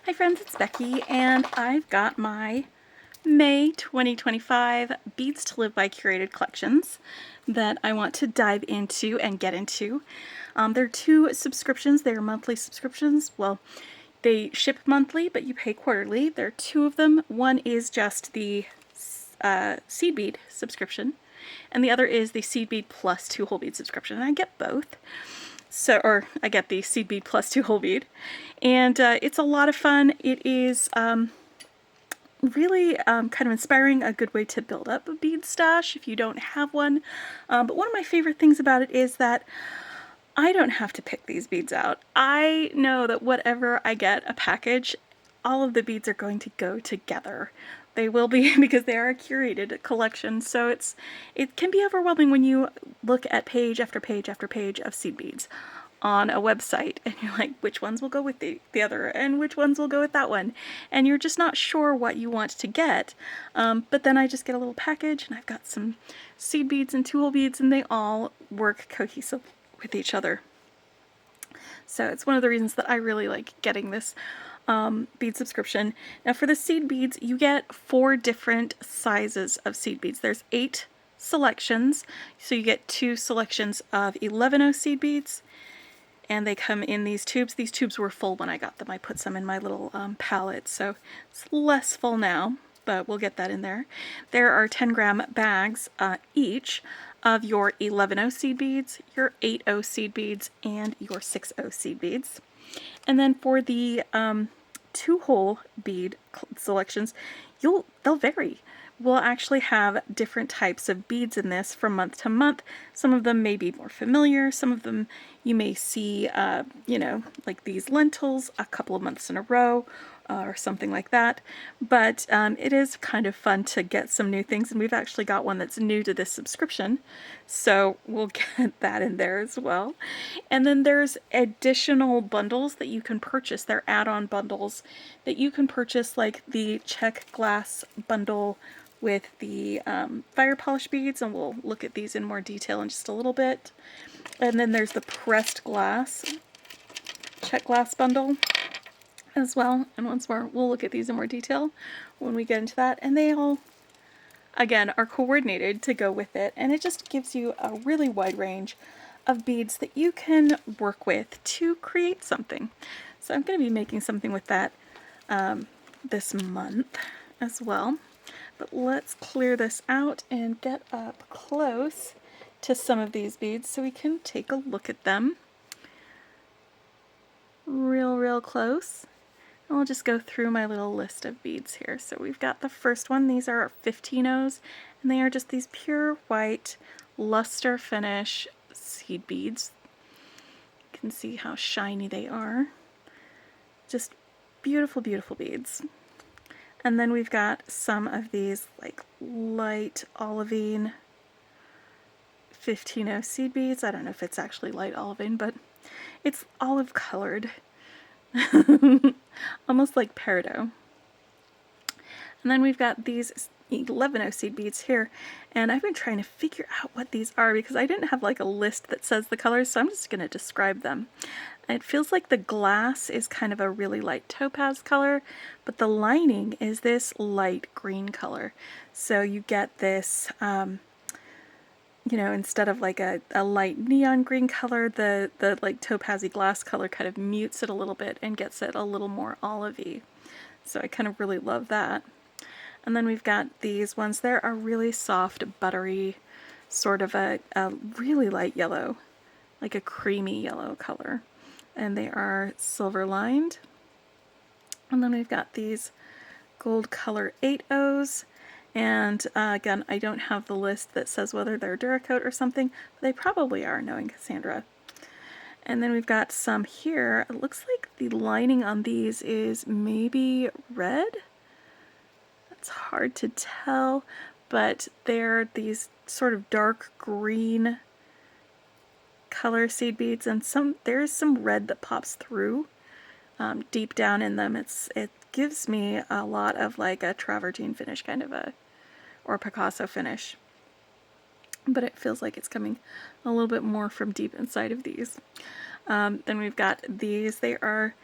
Hi friends, it's Becky, and I've got my May 2025 Beads to Live by Curated collections that I want to dive into and get into. There are two subscriptions. They are monthly subscriptions. Well, they ship monthly, but you pay quarterly. There are two of them. One is just the seed bead subscription, and the other is the seed bead plus 2 whole bead subscription, and I get both. So, or I get the seed bead plus 2 whole bead, and it's a lot of fun. It is really kind of inspiring, a good way to build up a bead stash if you don't have one. But one of my favorite things about it is that I don't have to pick these beads out. I know that whatever I get a package, all of the beads are going to go together. They will be because they are a curated collection, so it can be overwhelming when you look at page after page after page of seed beads on a website and you're like, which ones will go with the other and which ones will go with that one, and you're just not sure what you want to get. But then I just get a little package and I've got some seed beads and 2 hole beads, and they all work cohesive with each other. So it's one of the reasons that I really like getting this bead subscription. Now for the seed beads, you get 4 different sizes of seed beads. There's 8 selections, so you get 2 selections of 11/0 seed beads, and they come in these tubes. These tubes were full when I got them. I put some in my little palette, so it's less full now, but we'll get that in there. There are 10-gram bags each of your 11/0 seed beads, your 8/0 seed beads, and your 6/0 seed beads. And then for the 2-hole bead selections, they'll vary. We'll actually have different types of beads in this from month to month. Some of them may be more familiar. Some of them you may see, like these lentils a couple of months in a row or something like that. But it is kind of fun to get some new things, and we've actually got one that's new to this subscription, so we'll get that in there as well. And then there's additional bundles that you can purchase. They're add-on bundles that you can purchase, like the Czech glass bundle with the fire polish beads, and we'll look at these in more detail in just a little bit. And then there's the pressed glass Czech glass bundle as well, and once more we'll look at these in more detail when we get into that. And they all, again, are coordinated to go with it, and it just gives you a really wide range of beads that you can work with to create something. So I'm going to be making something with that this month as well. But let's clear this out and get up close to some of these beads so we can take a look at them real close. And I'll just go through my little list of beads here. So we've got the first one. These are 15/0s, and they are just these pure white luster finish seed beads. You can see how shiny they are. Just beautiful, beautiful beads. And then we've got some of these like light olivine 15/0 seed beads. I don't know if it's actually light olivine, but it's olive colored. Almost like peridot. And then we've got these 11/0 seed beads here, and I've been trying to figure out what these are because I didn't have like a list that says the colors, so I'm just going to describe them. It feels like the glass is kind of a really light topaz color, but the lining is this light green color. So you get this, instead of like a light neon green color, the like topazy glass color kind of mutes it a little bit and gets it a little more olivey. So I kind of really love that. And then we've got these ones. They're a really soft, buttery, sort of a really light yellow, like a creamy yellow color. And they are silver lined. And then we've got these gold color 8/0s. And again, I don't have the list that says whether they're Duracoat or something, but they probably are, knowing Cassandra. And then we've got some here. It looks like the lining on these is maybe red. It's hard to tell, but they're these sort of dark green color seed beads, and there's some red that pops through deep down in them. It gives me a lot of like a travertine finish kind of or Picasso finish, but it feels like it's coming a little bit more from deep inside of these. Then we've got these. They are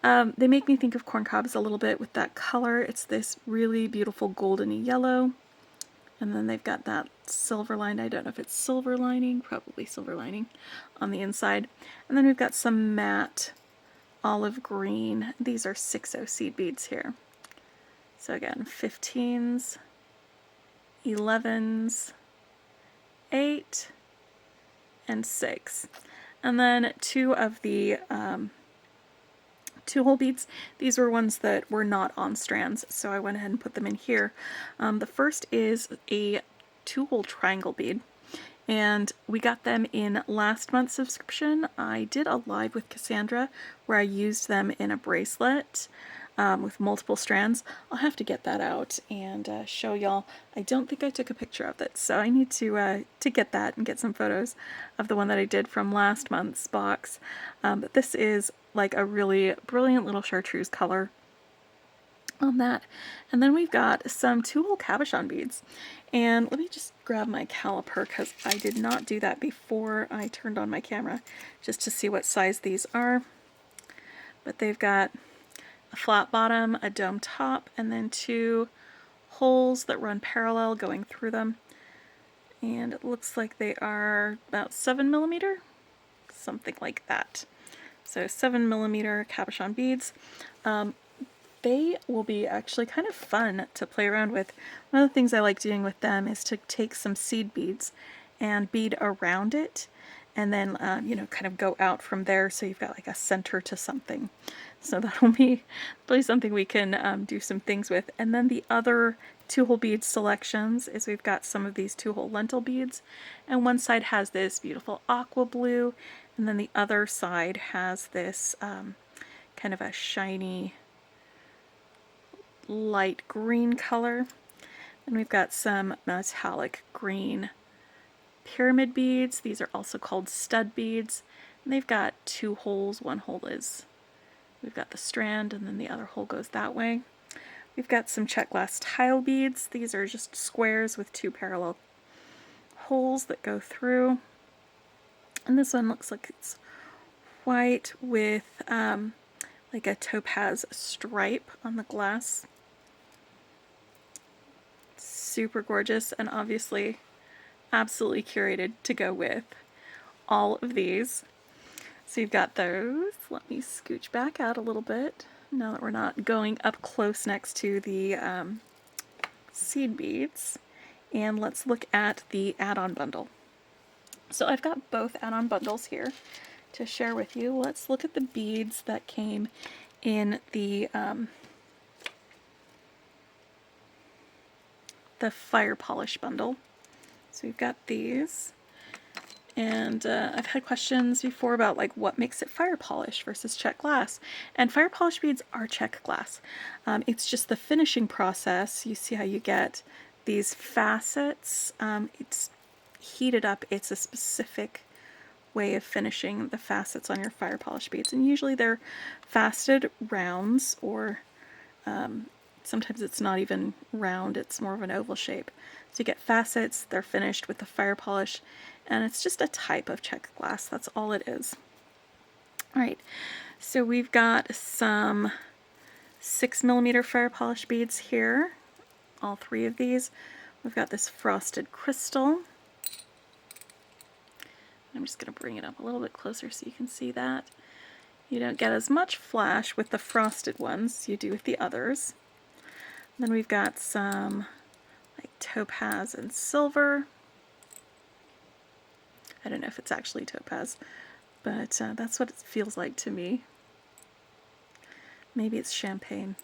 They make me think of corn cobs a little bit with that color. It's this really beautiful goldeny yellow. And then they've got that silver line. I don't know if it's silver lining, probably silver lining on the inside. And then we've got some matte olive green. These are 6/0 seed beads here. So again, 15s, 11s, 8, and 6. And then 2 of the 2-hole beads. These were ones that were not on strands, so I went ahead and put them in here. The first is a 2-hole triangle bead, and we got them in last month's subscription. I did a live with Cassandra where I used them in a bracelet with multiple strands. I'll have to get that out and show y'all. I don't think I took a picture of it, so I need to get that and get some photos of the one that I did from last month's box. But this is like a really brilliant little chartreuse color on that. And then we've got some 2-hole cabochon beads. And let me just grab my caliper because I did not do that before I turned on my camera just to see what size these are. But they've got a flat bottom, a dome top, and then 2 holes that run parallel going through them. And it looks like they are about 7mm, something like that. So 7mm cabochon beads. They will be actually kind of fun to play around with. One of the things I like doing with them is to take some seed beads and bead around it, and then you know, kind of go out from there so you've got like a center to something. So that'll be something we can do some things with. And then the other 2-hole bead selections is we've got some of these 2-hole lentil beads, and one side has this beautiful aqua blue, and then the other side has this kind of a shiny light green color. And we've got some metallic green pyramid beads. These are also called stud beads. And they've got 2 holes. One hole is, we've got the strand, and then the other hole goes that way. We've got some Czech glass tile beads. These are just squares with 2 parallel holes that go through. And this one looks like it's white with like a topaz stripe on the glass. Super gorgeous, and obviously absolutely curated to go with all of these. So you've got those. Let me scooch back out a little bit now that we're not going up close next to the seed beads. And let's look at the add-on bundle. So I've got both add-on bundles here to share with you. Let's look at the beads that came in the fire polish bundle. So we've got these, and I've had questions before about like what makes it fire polish versus Czech glass, and fire polish beads are Czech glass. It's just the finishing process. You see how you get these facets. It's heated up. It's a specific way of finishing the facets on your fire polish beads, and usually they're faceted rounds, or sometimes it's not even round, it's more of an oval shape. So you get facets, they're finished with the fire polish, and it's just a type of Czech glass. That's all it is. Alright, so we've got some 6mm fire polish beads here, all 3 of these. We've got this frosted crystal. I'm just going to bring it up a little bit closer so you can see that. You don't get as much flash with the frosted ones as you do with the others. Then we've got some like topaz and silver. I don't know if it's actually topaz, but that's what it feels like to me. Maybe it's champagne.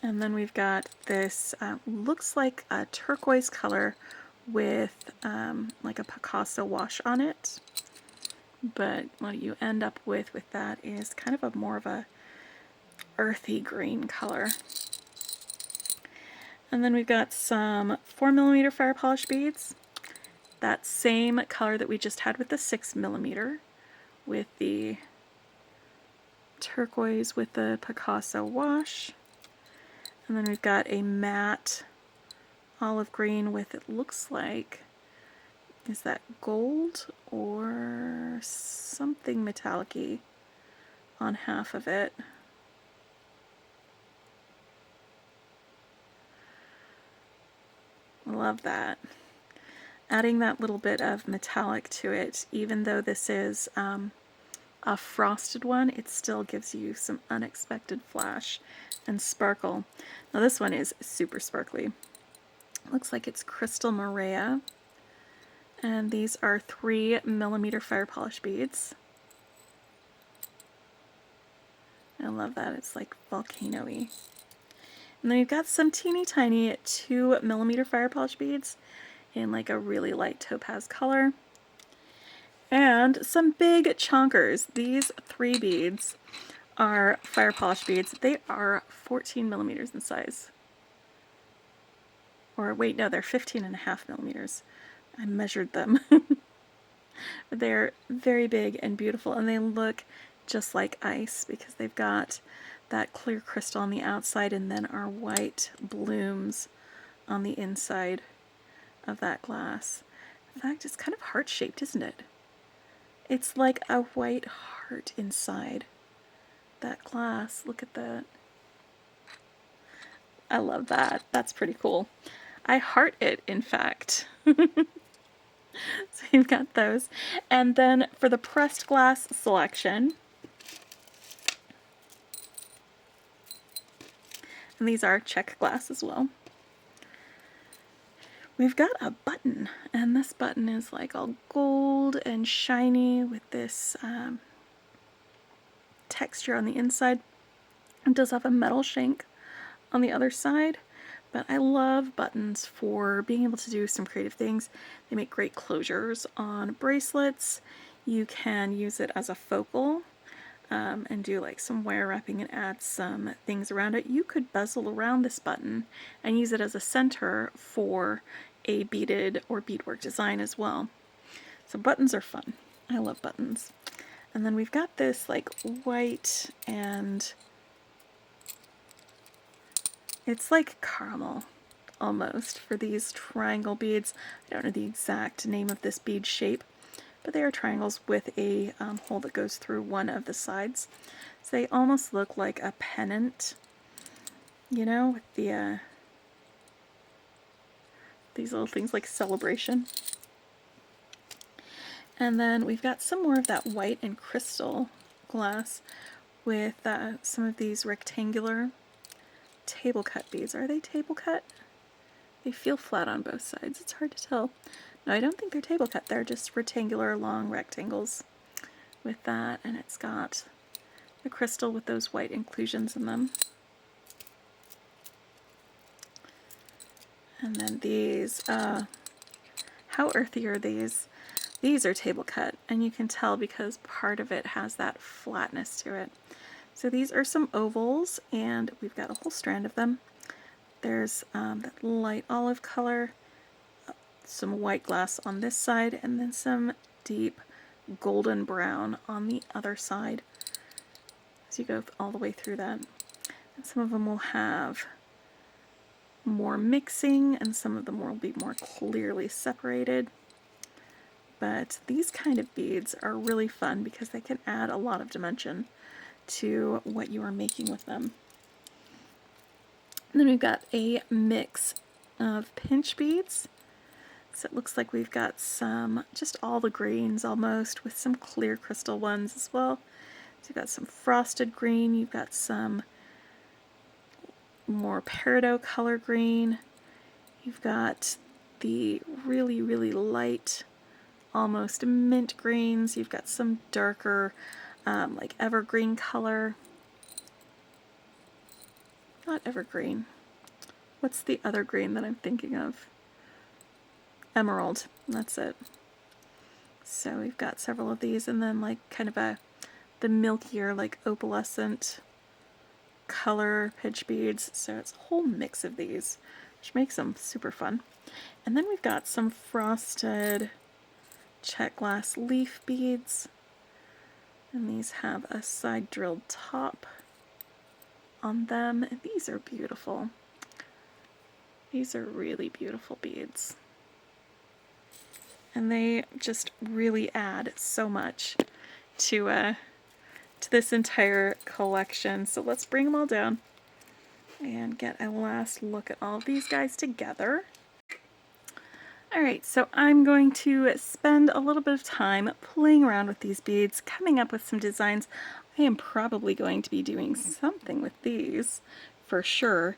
And then we've got this, looks like a turquoise color with like a Picasso wash on it. But what you end up with that is kind of a more of a earthy green color. And then we've got some 4mm fire polish beads. That same color that we just had with the 6mm, with the turquoise with the Picasso wash. And then we've got a matte olive green with, it looks like, is that gold or something metallic-y? on half of it. I love that. Adding that little bit of metallic to it, even though this is a frosted one, it still gives you some unexpected flash and sparkle. Now this one is super sparkly. Looks like it's Crystal Maria. And these are 3mm fire polish beads. I love that. It's like volcano-y. And then we've got some teeny tiny 2mm fire polish beads in like a really light topaz color. And some big chonkers. These 3 beads are fire polish beads. They are 14mm in size. Or wait, no, they're 15.5mm. I measured them. They're very big and beautiful, and they look just like ice because they've got that clear crystal on the outside and then our white blooms on the inside of that glass. In fact, it's kind of heart-shaped, isn't it? It's like a white heart inside that glass. Look at that. I love that. That's pretty cool. I heart it, in fact. So you've got those. And then for the pressed glass selection, and these are Czech glass as well, we've got a button. And this button is like all gold and shiny with this texture on the inside. It does have a metal shank on the other side. But I love buttons for being able to do some creative things. They make great closures on bracelets. You can use it as a focal and do like some wire wrapping and add some things around it. You could bezel around this button and use it as a center for a beaded or beadwork design as well. So buttons are fun. I love buttons. And then we've got this like white and it's like caramel, almost, for these triangle beads. I don't know the exact name of this bead shape, but they are triangles with a hole that goes through one of the sides. So they almost look like a pennant, you know, with the these little things like celebration. And then we've got some more of that white and crystal glass with some of these rectangular table cut beads. Are they table cut? They feel flat on both sides. It's hard to tell. No, I don't think they're table cut. They're just rectangular long rectangles with that, and it's got the crystal with those white inclusions in them. And then these, how earthy are these? These are table cut, and you can tell because part of it has that flatness to it. So these are some ovals, and we've got a whole strand of them. There's that light olive color, some white glass on this side, and then some deep golden brown on the other side as you go all the way through that. And some of them will have more mixing, and some of them will be more clearly separated. But these kind of beads are really fun because they can add a lot of dimension to what you are making with them. And then we've got a mix of pinch beads. So it looks like we've got some, just all the greens almost, with some clear crystal ones as well. So you've got some frosted green, you've got some more peridot color green, you've got the really, really light, almost mint greens, you've got some darker like evergreen color. Not evergreen. What's the other green that I'm thinking of? Emerald. That's it. So we've got several of these, and then like kind of the milkier, like opalescent color pitch beads. So it's a whole mix of these, which makes them super fun. And then we've got some frosted Czech glass leaf beads. And these have a side drilled top on them. And these are beautiful. These are really beautiful beads. And they just really add so much to to this entire collection. So let's bring them all down and get a last look at all of these guys together. Alright, so I'm going to spend a little bit of time playing around with these beads, coming up with some designs. I am probably going to be doing something with these for sure.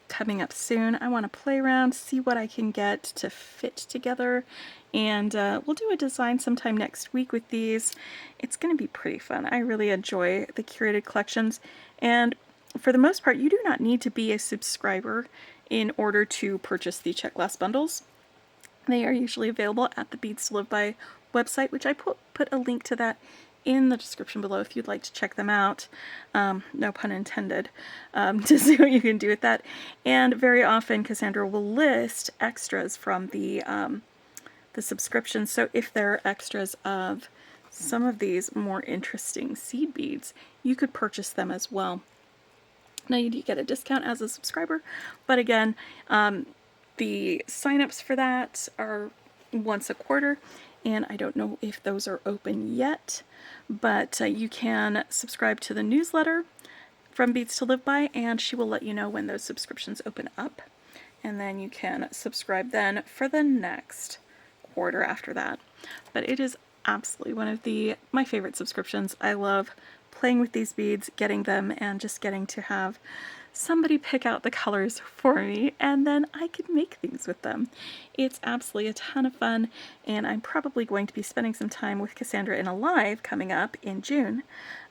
Coming up soon. I want to play around, see what I can get to fit together, and we'll do a design sometime next week with these. It's going to be pretty fun. I really enjoy the curated collections, and for the most part, you do not need to be a subscriber in order to purchase the Czech glass bundles. They are usually available at the Beads to Live By website, which I put a link to that in the description below if you'd like to check them out. No pun intended, to see what you can do with that. And very often Cassandra will list extras from the subscription. So if there are extras of some of these more interesting seed beads, you could purchase them as well. Now you do get a discount as a subscriber, but again, the signups for that are once a quarter, and I don't know if those are open yet, but you can subscribe to the newsletter from Beads to Live By, and she will let you know when those subscriptions open up, and then you can subscribe then for the next quarter after that. But it is absolutely one of my favorite subscriptions. I love playing with these beads, getting them, and just getting to have somebody pick out the colors for me, and then I could make things with them. It's absolutely a ton of fun, and I'm probably going to be spending some time with Cassandra in a live coming up in June,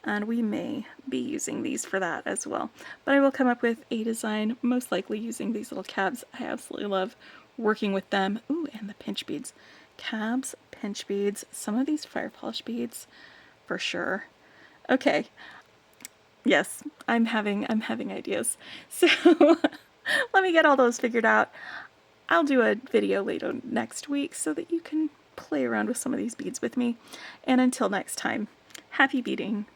and we may be using these for that as well. But I will come up with a design, most likely using these little cabs. I absolutely love working with them. Ooh, and the pinch beads. Cabs, pinch beads, some of these fire polish beads, for sure. Okay. Yes, I'm having ideas. So let me get all those figured out. I'll do a video later next week so that you can play around with some of these beads with me. And until next time, happy beading.